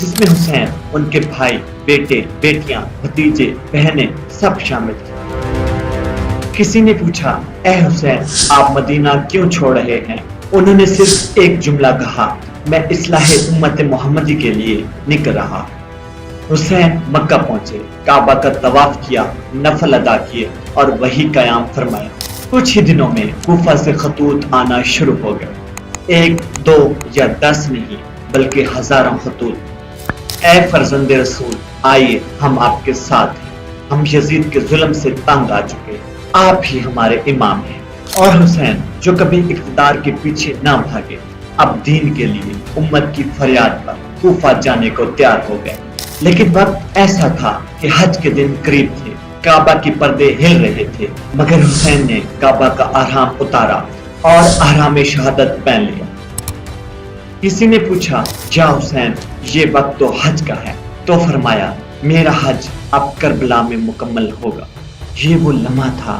جس میں حسین، ان کے بھائی، بیٹے، بیٹیاں، بھتیجے، بہنیں سب شامل تھے۔ کسی نے پوچھا، اے حسین، آپ مدینہ کیوں چھوڑ رہے ہیں؟ انہوں نے صرف ایک جملہ کہا، میں اصلاح امت محمدی کے لیے نکل رہا۔ حسین مکہ پہنچے، کعبہ کا طواف کیا، نفل ادا کیے اور وہی قیام فرمایا۔ کچھ ہی دنوں میں کوفہ سے خطوط آنا شروع ہو گئے، 1 2 یا 10 نہیں بلکہ ہزاروں خطوط۔ اے فرزند رسول، آئیے ہم آپ کے ساتھ ہیں، ہم یزید کے ظلم سے تنگ آ چکے، آپ ہی ہمارے امام ہیں۔ اور حسین جو کبھی اقتدار کے پیچھے نہ بھاگے، اب دین کے لیے امت کی فریاد پر کوفہ جانے کو تیار ہو گئے۔ لیکن وقت ایسا تھا کہ حج کے دن قریب تھے، کعبہ کی پردے ہل رہے تھے، مگر حسین نے کعبہ کا احرام اتارا اور احرام شہادت پہن لیا۔ کسی نے پوچھا، یا حسین، یہ وقت تو حج کا ہے، تو فرمایا، میرا حج اب کربلا میں مکمل ہوگا۔ یہ وہ لمحہ تھا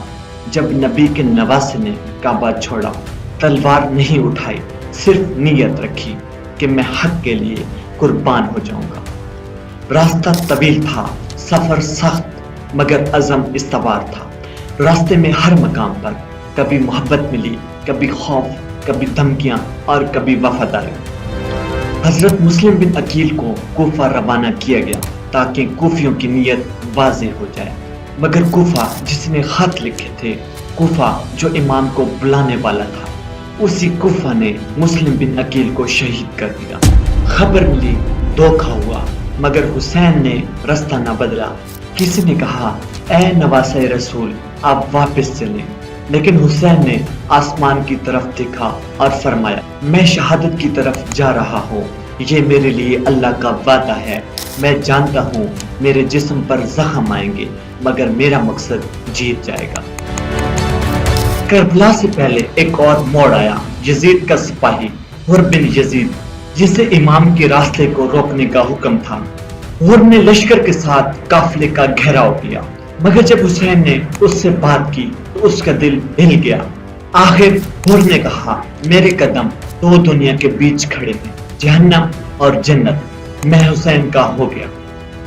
جب نبی کے نواسے نے کعبہ چھوڑا، تلوار نہیں اٹھائی، صرف نیت رکھی کہ میں حق کے لیے قربان ہو جاؤں گا۔ راستہ طویل تھا، سفر سخت مگر عزم استوار تھا۔ راستے میں ہر مقام پر کبھی محبت ملی، کبھی خوف، کبھی دھمکیاں اور کبھی وفاداری۔ حضرت مسلم بن عقیل کو کوفہ روانہ کیا گیا تاکہ کوفیوں کی نیت واضح ہو جائے، مگر کوفہ جس نے خط لکھے تھے، کوفہ جو امام کو بلانے والا تھا، اسی کوفہ نے مسلم بن عقیل کو شہید کر دیا۔ خبر ملی، دھوکہ ہوا، مگر حسین نے رستہ نہ بدلا۔ کسی نے کہا، اے نواسہ رسول، آپ واپس چلیں، لیکن حسین نے آسمان کی طرف دیکھا اور فرمایا، میں شہادت کی طرف جا رہا ہوں، یہ میرے لیے اللہ کا وعدہ ہے۔ میں جانتا ہوں میرے جسم پر زخم آئیں گے، مگر میرا مقصد جیت جائے گا۔ کربلا سے پہلے ایک اور موڑ آیا۔ یزید کا سپاہی حر بن یزید، جسے امام کے راستے کو روکنے کا حکم تھا، حر نے لشکر کے ساتھ قافلے کا گھیراؤ کیا، مگر جب حسین نے اس سے بات کی تو اس کا دل ہل گیا۔ آخر حر نے کہا، میرے قدم دو دنیا کے بیچ کھڑے ہیں، جہنم اور جنت، میں حسین کا ہو گیا۔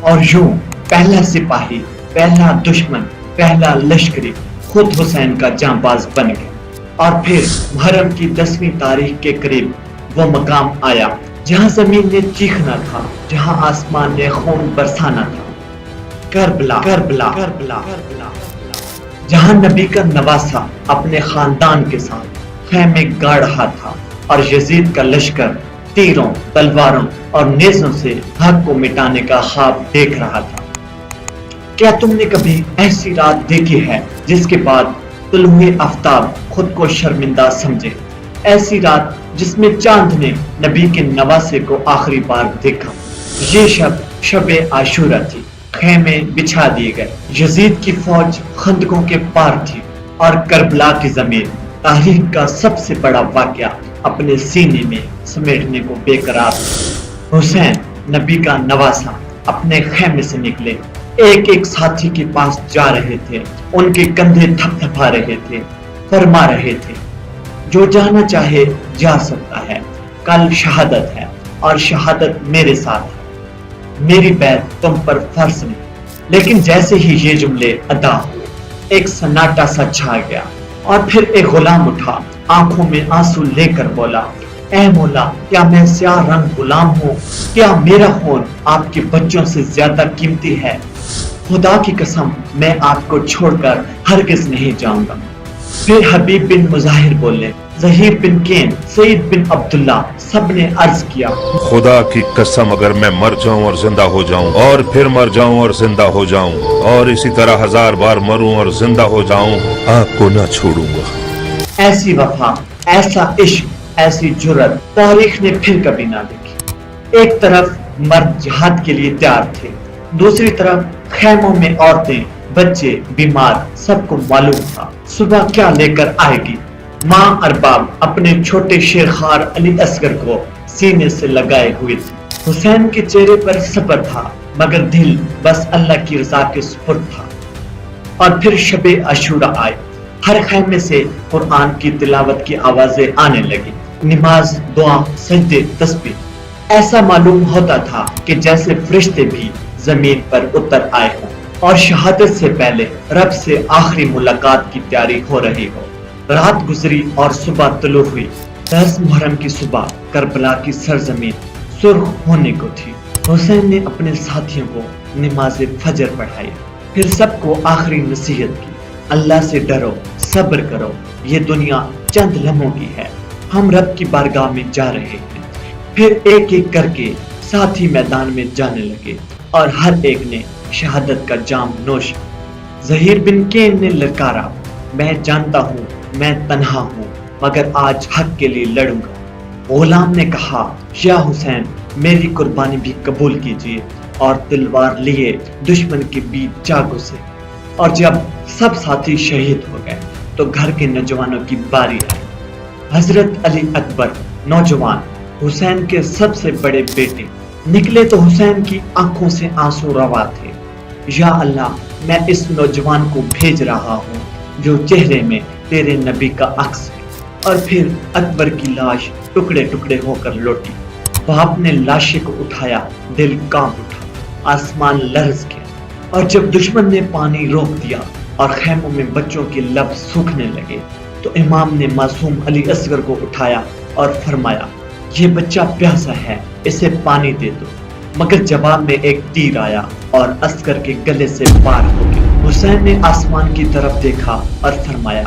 اور یوں پہلا سپاہی، پہلا دشمن، پہلا لشکری خود حسین کا جانباز بن گیا۔ اور پھر محرم کی 10ویں تاریخ کے قریب وہ مقام آیا جہاں زمین نے چیخنا تھا، جہاں آسمان نے خون برسانا تھا، کربلا، کربلا، کربلا، جہاں نبی کا نواسا اپنے خاندان کے ساتھ خیمے گاڑ رہا تھا اور یزید کا لشکر تیروں، تلواروں اور نیزوں سے حق کو مٹانے کا خواب دیکھ رہا تھا۔ کیا تم نے کبھی ایسی رات دیکھی ہے جس کے بعد طلوع آفتاب خود کو شرمندہ سمجھے؟ ایسی رات جس میں چاند نے نبی کے نواسے کو آخری بار دیکھا۔ یہ شب عاشورہ تھی، خیمے بچھا دیے گئے، یزید کی فوج خندقوں کے پار تھی اور کربلا کی زمین تاریخ کا سب سے بڑا واقعہ اپنے سینے میں سمیٹنے کو بے قرار تھا۔ حسین نبی کا نواسا اپنے خیمے سے نکلے، ایک ایک ساتھی کے پاس جا رہے تھے، ان کے کندھے تھپ تھپا رہے تھے، فرما رہے تھے، جو جانا چاہے جا سکتا ہے، کل شہادت ہے اور شہادت میرے ساتھ ہے، میری بیعت تم پر فرض نہیں۔ لیکن جیسے ہی یہ جملے ادا ہوئے، ایک سناٹا سا چھا گیا اور پھر ایک غلام اٹھا، آنکھوں میں آنسو لے کر بولا، اے مولا، کیا میں سیاہ رنگ غلام ہوں؟ کیا میرا خون آپ کے بچوں سے زیادہ قیمتی ہے؟ خدا کی قسم، میں آپ کو چھوڑ کر ہرگز نہیں جاؤں گا۔ پھر حبیب بن مظاہر بولے، ظہیر بن کین، سعید بن عبداللہ، سب نے عرض کیا، خدا کی قسم، اگر میں مر جاؤں اور زندہ ہو جاؤں اور پھر مر جاؤں اور زندہ ہو جاؤں اور اسی طرح 1000 بار مروں اور زندہ ہو جاؤں، آپ کو نہ چھوڑوں گا۔ ایسی وفا، ایسا عشق، ایسی جرت تاریخ نے پھر کبھی نہ دیکھی۔ ایک طرف مرد جہاد کے لیے تیار تھے، دوسری طرف خیموں میں عورتیں، بچے، بیمار، سب کو معلوم تھا صبح کیا لے کر آئے گی۔ ماں ارباب اپنے چھوٹے شیرخوار علی اصغر کو سینے سے لگائے ہوئے تھے۔ حسین کے چہرے پر صبر تھا، مگر دل بس اللہ کی رضا کے سپرد تھا۔ اور پھر شب عاشورہ آئے، ہر خیمے سے قرآن کی تلاوت کی آوازیں آنے لگی، نماز، دعا، سجدے، تسبیح۔ ایسا معلوم ہوتا تھا کہ جیسے فرشتے بھی زمین پر اتر آئے ہوں اور شہادت سے پہلے رب سے آخری ملاقات کی تیاری ہو رہی ہو۔ رات گزری اور صبح طلوع ہوئی۔ 10 محرم کی صبح کربلا کی سرزمین سرخ ہونے کو تھی۔ حسین نے اپنے ساتھیوں کو نماز فجر پڑھائی، پھر سب کو آخری نصیحت کی، اللہ سے ڈرو، صبر کرو، یہ دنیا چند لمحوں کی ہے، ہم رب کی بارگاہ میں جا رہے ہیں۔ پھر ایک ایک کر کے ساتھی میدان میں جانے لگے اور ہر ایک نے شہادت کا جام نوش۔ زہیر بن کین نے للکارا، میں جانتا ہوں میں تنہا ہوں مگر آج حق کے لیے لڑوں گا۔ غلام نے کہا، یا حسین میری قربانی بھی قبول کیجیے، اور تلوار لیے دشمن کے بیچ جا گھسے۔ اور جب سب ساتھی شہید ہو گئے تو گھر کے نوجوانوں کی باری آئی۔ حضرت علی اکبر نوجوان، حسین کے سب سے بڑے بیٹے نکلے تو حسین کی آنکھوں سے آنسو روا تھے۔ یا اللہ، میں اس نوجوان کو بھیج رہا ہوں جو چہرے میں تیرے نبی کا عکس ہے۔ اور پھر اکبر کی لاش ٹکڑے ٹکڑے ہو کر لوٹی۔ باپ نے لاشے کو اٹھایا، دل کانپ اٹھا، آسمان لرز گیا۔ اور جب دشمن نے پانی روک دیا اور خیموں میں بچوں کے لب سوکھنے لگے تو امام نے معصوم علی اصغر کو اٹھایا اور فرمایا، یہ بچہ پیاسا ہے، اسے پانی دے دو۔ مگر جواب میں ایک تیر آیا اور اصغر کے گلے سے پار ہو گیا۔ حسین نے آسمان کی طرف دیکھا اور فرمایا،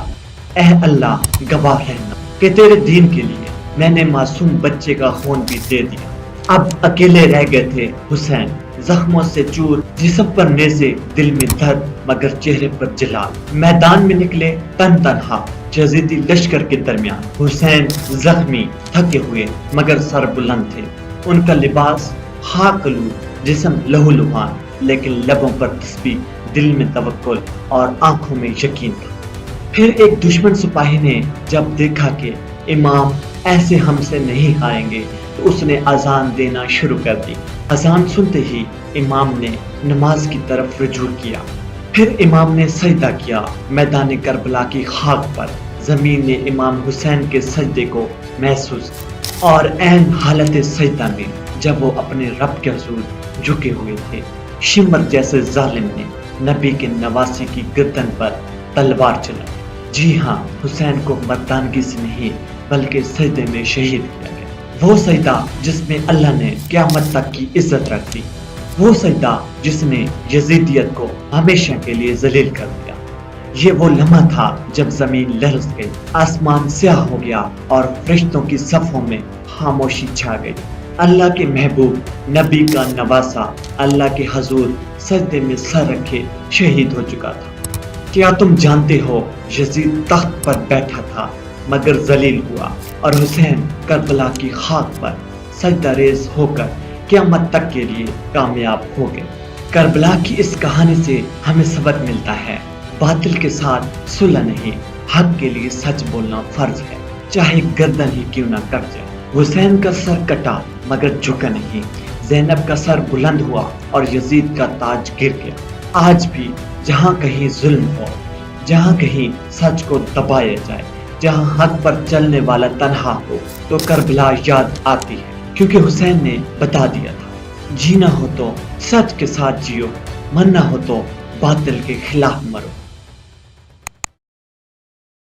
اے اللہ، گواہ رہنا کہ تیرے دین کے لیے میں نے معصوم بچے کا خون بھی دے دیا۔ اب اکیلے رہ گئے تھے حسین، زخموں سے چور، جسم پر نیزے، دل میں درد مگر چہرے پر جلال۔ میدان میں نکلے تن تنہا یزیدی لشکر کے درمیان۔ حسین زخمی، تھکے ہوئے مگر سر بلند تھے۔ ان کا لباس خاک آلود، جسم لہو لہان، لیکن لبوں پر تسبیح، دل میں توکل اور آنکھوں میں یقین تھا۔ پھر ایک دشمن سپاہی نے جب دیکھا کہ امام ایسے ہم سے نہیں آئیں گے تو اس نے اذان دینا شروع کر دی۔ اذان سنتے ہی امام نے نماز کی طرف رجوع کیا۔ پھر امام نے سجدہ کیا۔ میدان کربلا کی خاک پر زمین نے امام حسین کے سجدے کو محسوس کیا، اور عین حالت سجدہ میں جب وہ اپنے رب کے حضور جھکے ہوئے تھے، شمر جیسے ظالم نے نبی کے نواسی کی گردن پر تلوار چلائی۔ جی ہاں، حسین کو مردانگی سے نہیں بلکہ سجدے میں شہید کیا گیا۔ وہ سجدہ جس میں اللہ نے قیامت تک کی عزت رکھ دی، وہ سجدہ جس نے یزیدیت کو ہمیشہ کے لیے ذلیل کر دیا۔ یہ وہ لمحہ تھا جب زمین لرز گئی، آسمان سیاہ ہو گیا اور فرشتوں کی صفوں میں خاموشی چھا گئی۔ اللہ کے محبوب، نبی کا نواسا، اللہ کے حضور سجدے میں سر رکھے شہید ہو چکا تھا۔ کیا تم جانتے ہو یزید تخت پر بیٹھا تھا مگر ذلیل ہوا، اور حسین کربلا کی خاک پر سجدہ ریز ہو کر قیامت تک کے لیے کامیاب ہو گئے۔ کربلا کی اس کہانی سے ہمیں سبق ملتا ہے، باطل کے ساتھ صلح نہیں، حق کے لیے سچ بولنا فرض ہے، چاہے گردن ہی کیوں نہ کٹ جائے۔ حسین کا سر کٹا مگر جھکا نہیں، زینب کا سر بلند ہوا اور یزید کا تاج گر گیا۔ آج بھی جہاں کہیں ظلم ہو، جہاں کہیں سچ کو دبایا جائے، جہاں حق پر چلنے والا تنہا ہو تو کربلا یاد آتی ہے، کیونکہ حسین نے بتا دیا تھا، جینا ہو تو سچ کے ساتھ جیو، مرنا ہو تو باطل کے خلاف مرو۔